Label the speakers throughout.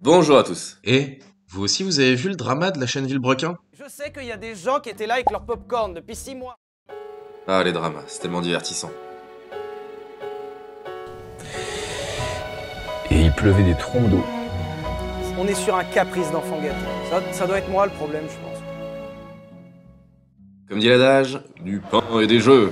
Speaker 1: Bonjour à tous.
Speaker 2: Et vous aussi, vous avez vu le drama de la chaîne Villebrequin?
Speaker 3: Je sais qu'il y a des gens qui étaient là avec leur popcorn depuis 6 mois.
Speaker 1: Ah, les dramas, c'est tellement divertissant.
Speaker 4: Et il pleuvait des trombes d'eau.
Speaker 3: On est sur un caprice d'enfant gâté. Ça doit être moi le problème, je pense.
Speaker 1: Comme dit l'adage, du pain et des jeux.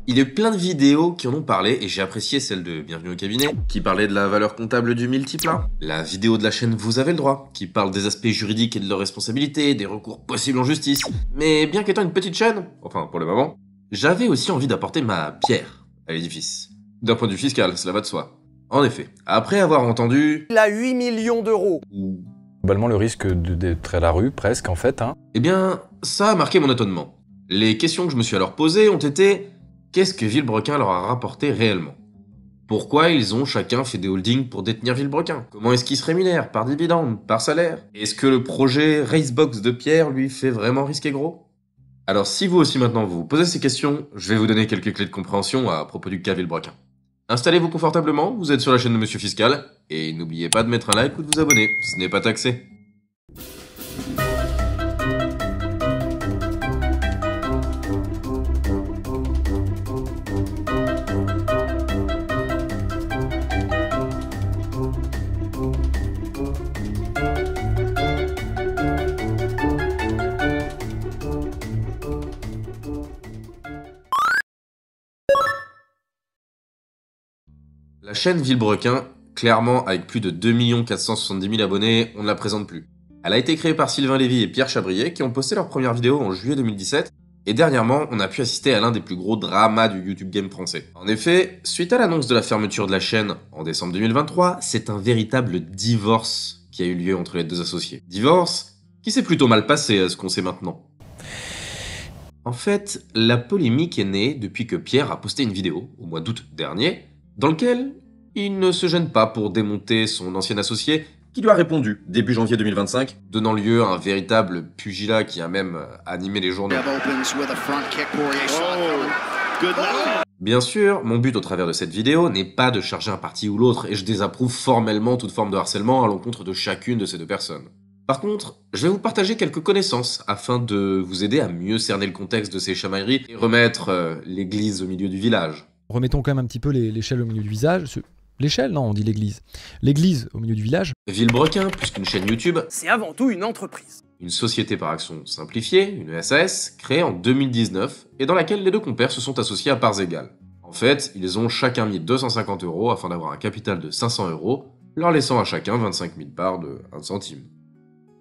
Speaker 1: Il y a eu plein de vidéos qui en ont parlé, et j'ai apprécié celle de Bienvenue au cabinet, qui parlait de la valeur comptable du multiplat. La vidéo de la chaîne Vous avez le droit, qui parle des aspects juridiques et de leurs responsabilités, des recours possibles en justice. Mais bien qu'étant une petite chaîne, enfin pour le moment, j'avais aussi envie d'apporter ma pierre à l'édifice. D'un point de vue fiscal, cela va de soi. En effet, après avoir entendu...
Speaker 3: Il a 8 millions d'euros.
Speaker 4: Globalement, le risque d'être à la rue, presque, en fait.
Speaker 1: Eh bien, ça a marqué mon étonnement. Les questions que je me suis alors posées ont été... Qu'est-ce que Villebrequin leur a rapporté réellement? Pourquoi ils ont chacun fait des holdings pour détenir Villebrequin? Comment est-ce qu'ils se rémunèrent? Par dividende? Par salaire? Est-ce que le projet Racebox de Pierre lui fait vraiment risquer gros? Alors si vous aussi maintenant vous vous posez ces questions, je vais vous donner quelques clés de compréhension à propos du cas Villebrequin. Installez-vous confortablement, vous êtes sur la chaîne de Monsieur Fiscal, et n'oubliez pas de mettre un like ou de vous abonner, ce n'est pas taxé. La chaîne Villebrequin, clairement avec plus de 2 470 000 abonnés, on ne la présente plus. Elle a été créée par Sylvain Lévy et Pierre Chabrier qui ont posté leur première vidéo en juillet 2017, et dernièrement, on a pu assister à l'un des plus gros dramas du YouTube game français. En effet, suite à l'annonce de la fermeture de la chaîne en décembre 2023, c'est un véritable divorce qui a eu lieu entre les deux associés. Divorce qui s'est plutôt mal passé à ce qu'on sait maintenant. En fait, la polémique est née depuis que Pierre a posté une vidéo, au mois d'août dernier, dans lequel il ne se gêne pas pour démonter son ancien associé, qui lui a répondu début janvier 2025, donnant lieu à un véritable pugilat qui a même animé les journaux. Bien sûr, mon but au travers de cette vidéo n'est pas de charger un parti ou l'autre, et je désapprouve formellement toute forme de harcèlement à l'encontre de chacune de ces deux personnes. Par contre, je vais vous partager quelques connaissances afin de vous aider à mieux cerner le contexte de ces chamailleries et remettre l'église au milieu du village.
Speaker 5: Remettons quand même un petit peu l'échelle au milieu du visage. L'échelle, non, on dit l'église. L'église au milieu du village.
Speaker 1: Villebrequin, plus qu'une chaîne YouTube,
Speaker 3: C'est avant tout une entreprise.
Speaker 1: une société par action simplifiée, une SAS, créée en 2019 et dans laquelle les deux compères se sont associés à parts égales. En fait, ils ont chacun mis 250 € afin d'avoir un capital de 500 €, leur laissant à chacun 25 000 parts de 1 centime.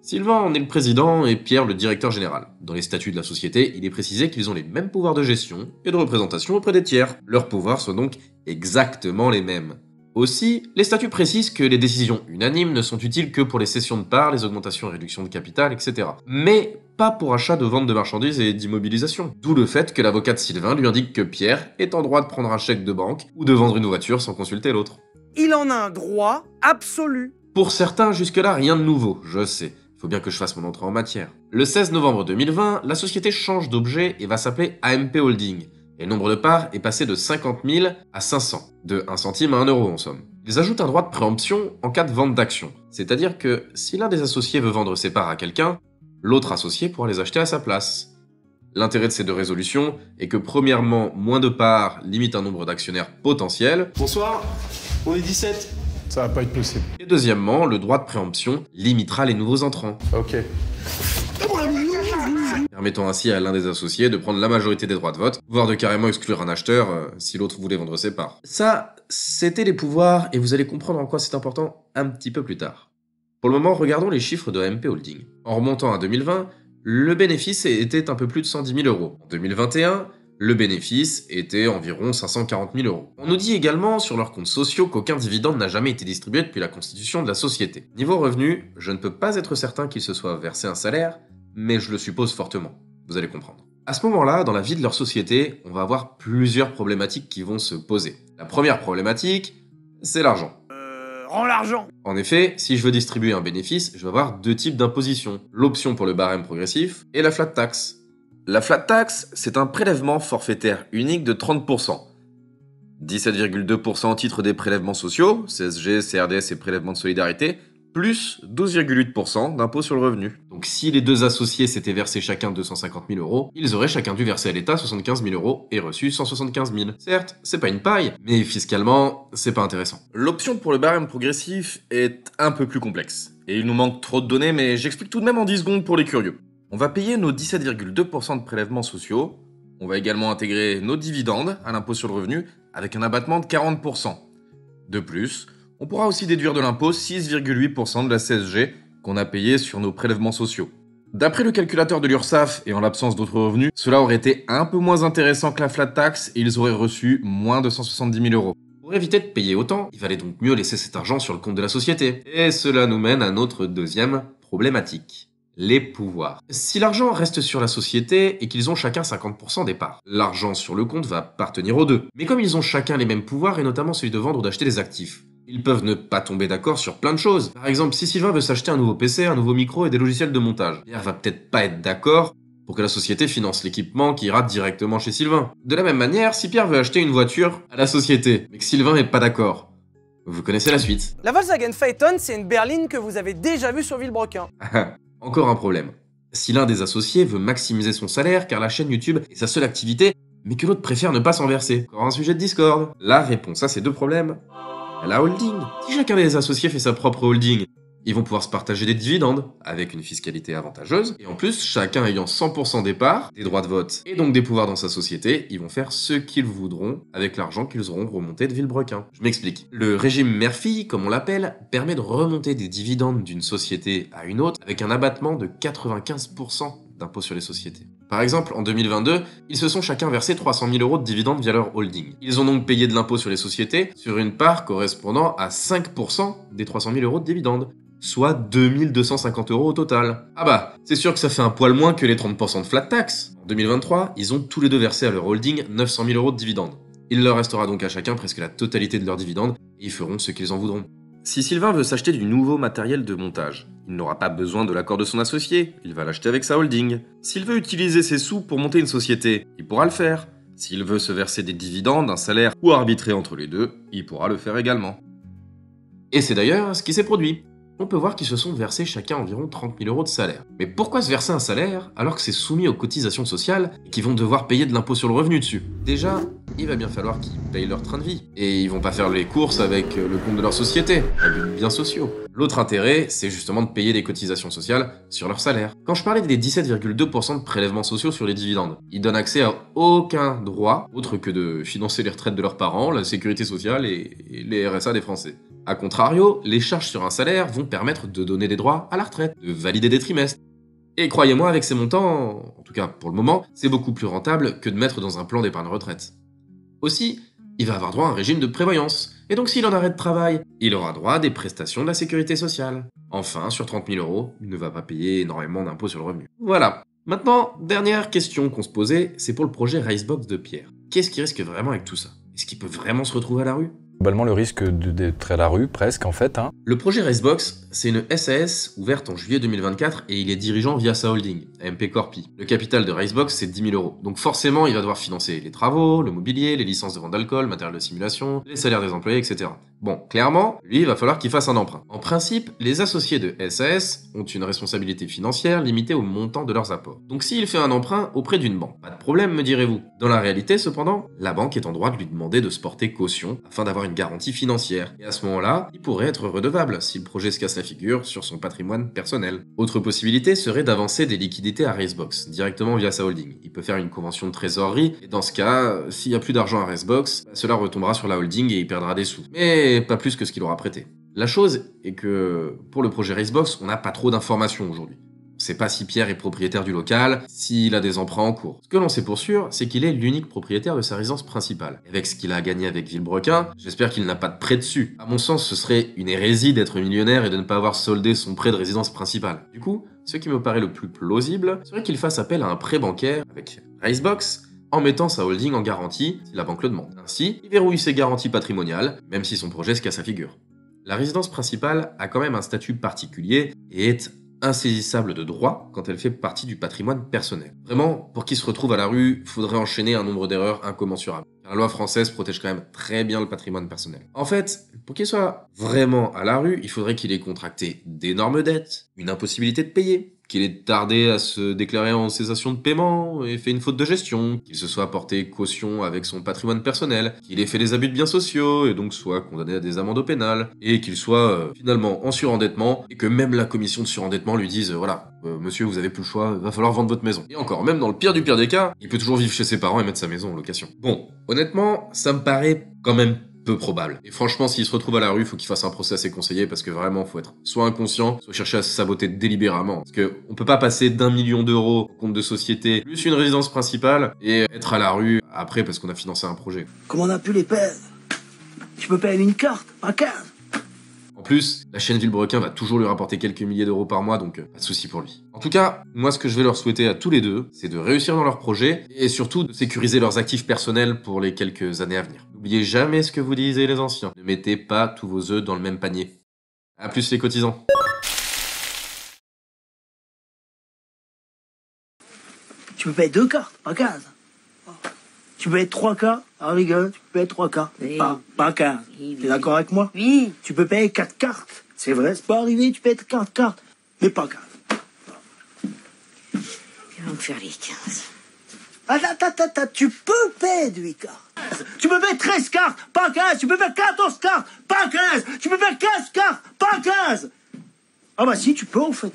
Speaker 1: Sylvain en est le président et Pierre le directeur général. Dans les statuts de la société, il est précisé qu'ils ont les mêmes pouvoirs de gestion et de représentation auprès des tiers. Leurs pouvoirs sont donc exactement les mêmes. Aussi, les statuts précisent que les décisions unanimes ne sont utiles que pour les cessions de parts, les augmentations et réductions de capital, etc. Mais pas pour achat de vente de marchandises et d'immobilisation. D'où le fait que l'avocat de Sylvain lui indique que Pierre est en droit de prendre un chèque de banque ou de vendre une voiture sans consulter l'autre.
Speaker 3: Il en a un droit absolu.
Speaker 1: Pour certains, jusque-là, rien de nouveau, je sais. Faut bien que je fasse mon entrée en matière. Le 16 novembre 2020, la société change d'objet et va s'appeler AMP Holding. Et le nombre de parts est passé de 50 000 à 500, de 1 centime à 1 € en somme. Ils ajoutent un droit de préemption en cas de vente d'actions. C'est-à-dire que si l'un des associés veut vendre ses parts à quelqu'un, l'autre associé pourra les acheter à sa place. L'intérêt de ces deux résolutions est que premièrement, moins de parts limite un nombre d'actionnaires potentiels.
Speaker 2: Bonsoir, on est 17.
Speaker 4: Ça va pas être possible.
Speaker 1: Et deuxièmement, le droit de préemption limitera les nouveaux entrants,
Speaker 4: Ok.
Speaker 1: permettant ainsi à l'un des associés de prendre la majorité des droits de vote, voire de carrément exclure un acheteur si l'autre voulait vendre ses parts. Ça, c'était les pouvoirs, et vous allez comprendre en quoi c'est important un petit peu plus tard. Pour le moment, regardons les chiffres de AMP Holding. En remontant à 2020, le bénéfice était un peu plus de 110 000 €. En 2021, le bénéfice était environ 540 000 €. On nous dit également sur leurs comptes sociaux qu'aucun dividende n'a jamais été distribué depuis la constitution de la société. Niveau revenu, je ne peux pas être certain qu'il se soit versé un salaire, mais je le suppose fortement. Vous allez comprendre. À ce moment-là, dans la vie de leur société, on va avoir plusieurs problématiques qui vont se poser. La première problématique, c'est l'argent.
Speaker 3: Rends l'argent.
Speaker 1: En effet, si je veux distribuer un bénéfice, je vais avoir deux types d'imposition. L'option pour le barème progressif et la flat tax. La flat tax, c'est un prélèvement forfaitaire unique de 30%. 17,2% au titre des prélèvements sociaux, CSG, CRDS et prélèvements de solidarité, plus 12,8% d'impôt sur le revenu. Donc si les deux associés s'étaient versés chacun 250 000 euros, ils auraient chacun dû verser à l'État 75 000 euros et reçu 175 000. Certes, c'est pas une paille, mais fiscalement, c'est pas intéressant. L'option pour le barème progressif est un peu plus complexe. Et il nous manque trop de données, mais j'explique tout de même en 10 secondes pour les curieux. On va payer nos 17,2% de prélèvements sociaux. On va également intégrer nos dividendes à l'impôt sur le revenu avec un abattement de 40%. De plus, on pourra aussi déduire de l'impôt 6,8% de la CSG qu'on a payé sur nos prélèvements sociaux. D'après le calculateur de l'URSSAF et en l'absence d'autres revenus, cela aurait été un peu moins intéressant que la flat tax et ils auraient reçu moins de 170 000 euros. Pour éviter de payer autant, il valait donc mieux laisser cet argent sur le compte de la société. Et cela nous mène à notre deuxième problématique. Les pouvoirs. Si l'argent reste sur la société et qu'ils ont chacun 50% des parts, l'argent sur le compte va appartenir aux deux. Mais comme ils ont chacun les mêmes pouvoirs et notamment celui de vendre ou d'acheter des actifs, ils peuvent ne pas tomber d'accord sur plein de choses. Par exemple, si Sylvain veut s'acheter un nouveau PC, un nouveau micro et des logiciels de montage, Pierre va peut-être pas être d'accord pour que la société finance l'équipement qui ira directement chez Sylvain. De la même manière, si Pierre veut acheter une voiture à la société, mais que Sylvain n'est pas d'accord, vous connaissez la suite.
Speaker 3: La Volkswagen Phaeton, c'est une berline que vous avez déjà vue sur Villebrequin.
Speaker 1: Encore un problème. Si l'un des associés veut maximiser son salaire car la chaîne YouTube est sa seule activité, mais que l'autre préfère ne pas s'en verser, encore un sujet de Discord. La réponse à ces deux problèmes, la holding. Si chacun des associés fait sa propre holding, ils vont pouvoir se partager des dividendes avec une fiscalité avantageuse. Et en plus, chacun ayant 100% des parts, des droits de vote et donc des pouvoirs dans sa société, ils vont faire ce qu'ils voudront avec l'argent qu'ils auront remonté de Villebrequin. Je m'explique. Le régime mère-fille, comme on l'appelle, permet de remonter des dividendes d'une société à une autre avec un abattement de 95% d'impôt sur les sociétés. Par exemple, en 2022, ils se sont chacun versé 300 000 euros de dividendes via leur holding. Ils ont donc payé de l'impôt sur les sociétés sur une part correspondant à 5% des 300 000 euros de dividendes, soit 2250 euros au total. Ah bah, c'est sûr que ça fait un poil moins que les 30% de flat tax. En 2023, ils ont tous les deux versé à leur holding 900 000 euros de dividendes. Il leur restera donc à chacun presque la totalité de leurs dividendes et ils feront ce qu'ils en voudront. Si Sylvain veut s'acheter du nouveau matériel de montage, il n'aura pas besoin de l'accord de son associé, il va l'acheter avec sa holding. S'il veut utiliser ses sous pour monter une société, il pourra le faire. S'il veut se verser des dividendes, un salaire ou arbitrer entre les deux, il pourra le faire également. Et c'est d'ailleurs ce qui s'est produit. On peut voir qu'ils se sont versés chacun environ 30 000 euros de salaire. Mais pourquoi se verser un salaire alors que c'est soumis aux cotisations sociales et qu'ils vont devoir payer de l'impôt sur le revenu dessus? Déjà, il va bien falloir qu'ils payent leur train de vie. Et ils vont pas faire les courses avec le compte de leur société, à but de biens sociaux. L'autre intérêt, c'est justement de payer des cotisations sociales sur leur salaire. Quand je parlais des 17,2% de prélèvements sociaux sur les dividendes, ils donnent accès à aucun droit autre que de financer les retraites de leurs parents, la sécurité sociale et les RSA des Français. A contrario, les charges sur un salaire vont permettre de donner des droits à la retraite, de valider des trimestres. Et croyez-moi, avec ces montants, en tout cas pour le moment, c'est beaucoup plus rentable que de mettre dans un plan d'épargne retraite. Aussi, il va avoir droit à un régime de prévoyance. Et donc s'il en arrête de travail, il aura droit à des prestations de la sécurité sociale. Enfin, sur 30 000 euros, il ne va pas payer énormément d'impôts sur le revenu. Voilà. Maintenant, dernière question qu'on se posait, c'est pour le projet Ricebox de Pierre. Qu'est-ce qui risque vraiment avec tout ça? Est-ce qu'il peut vraiment se retrouver à la rue?
Speaker 4: Globalement, le risque d'être à la rue, presque, en fait.
Speaker 1: Le projet Ricebox, c'est une SAS ouverte en juillet 2024 et il est dirigeant via sa holding, MP Corpi. Le capital de Ricebox, c'est 10 000 euros. Donc forcément, il va devoir financer les travaux, le mobilier, les licences de vente d'alcool, matériel de simulation, les salaires des employés, etc. Bon, clairement, lui, il va falloir qu'il fasse un emprunt. En principe, les associés de SAS ont une responsabilité financière limitée au montant de leurs apports. Donc s'il fait un emprunt auprès d'une banque, pas de problème, me direz-vous. Dans la réalité, cependant, la banque est en droit de lui demander de se porter caution afin d'avoir une garantie financière. Et à ce moment-là, il pourrait être redevable si le projet se casse la figure sur son patrimoine personnel. Autre possibilité serait d'avancer des liquidités à Ricebox, directement via sa holding. Il peut faire une convention de trésorerie, et dans ce cas, s'il n'y a plus d'argent à Ricebox, cela retombera sur la holding et il perdra des sous. Mais pas plus que ce qu'il aura prêté. La chose est que, pour le projet Ricebox, on n'a pas trop d'informations aujourd'hui. On sait pas si Pierre est propriétaire du local, s'il a des emprunts en cours. Ce que l'on sait pour sûr, c'est qu'il est l'unique propriétaire de sa résidence principale. Avec ce qu'il a gagné avec Villebrequin, j'espère qu'il n'a pas de prêt dessus. À mon sens, ce serait une hérésie d'être millionnaire et de ne pas avoir soldé son prêt de résidence principale. Du coup, ce qui me paraît le plus plausible serait qu'il fasse appel à un prêt bancaire avec Ricebox, en mettant sa holding en garantie si la banque le demande. Ainsi, il verrouille ses garanties patrimoniales, même si son projet se casse la figure. La résidence principale a quand même un statut particulier et est insaisissable de droit quand elle fait partie du patrimoine personnel. Vraiment, pour qu'il se retrouve à la rue, il faudrait enchaîner un nombre d'erreurs incommensurable. La loi française protège quand même très bien le patrimoine personnel. En fait, pour qu'il soit vraiment à la rue, il faudrait qu'il ait contracté d'énormes dettes, une impossibilité de payer, qu'il ait tardé à se déclarer en cessation de paiement et fait une faute de gestion, qu'il se soit porté caution avec son patrimoine personnel, qu'il ait fait des abus de biens sociaux et donc soit condamné à des amendes pénales, et qu'il soit finalement en surendettement et que même la commission de surendettement lui dise voilà, monsieur, vous avez plus le choix, va falloir vendre votre maison. Et encore, même dans le pire du pire des cas, il peut toujours vivre chez ses parents et mettre sa maison en location. Bon, honnêtement, ça me paraît quand même peu probable. Et franchement, s'il se retrouve à la rue, faut qu'il fasse un procès à ses conseillers parce que vraiment, faut être soit inconscient, soit chercher à se saboter délibérément. Parce que on peut pas passer d'1 million d'euros au compte de société, plus une résidence principale, et être à la rue après parce qu'on a financé un projet.
Speaker 6: Comment on a pu les perdre? Tu peux payer une carte, pas 15.
Speaker 1: En plus, la chaîne Villebrequin va toujours lui rapporter quelques milliers d'euros par mois, donc pas de souci pour lui. En tout cas, moi ce que je vais leur souhaiter à tous les deux, c'est de réussir dans leur projet, et surtout de sécuriser leurs actifs personnels pour les quelques années à venir. N'oubliez jamais ce que vous disaient les anciens. Ne mettez pas tous vos œufs dans le même panier. A plus les cotisants.
Speaker 6: Tu peux payer 2 cartes, pas 15. Tu peux payer 3 cartes, ah rigole, tu peux payer 3 cartes,
Speaker 7: Oui.
Speaker 6: pas 15.
Speaker 7: Oui,
Speaker 6: T'es d'accord avec moi?
Speaker 7: Oui.
Speaker 6: Tu peux payer 4 cartes, c'est vrai, c'est pas arrivé, tu payes 4 cartes, mais pas 15.
Speaker 7: Il va me faire les 15.
Speaker 6: Attends, tu peux payer 8 cartes. Tu peux payer 13 cartes, pas 15. Tu peux payer 14 cartes, pas 15. Tu peux payer 15 cartes, pas 15. Ah bah si, tu peux en fait.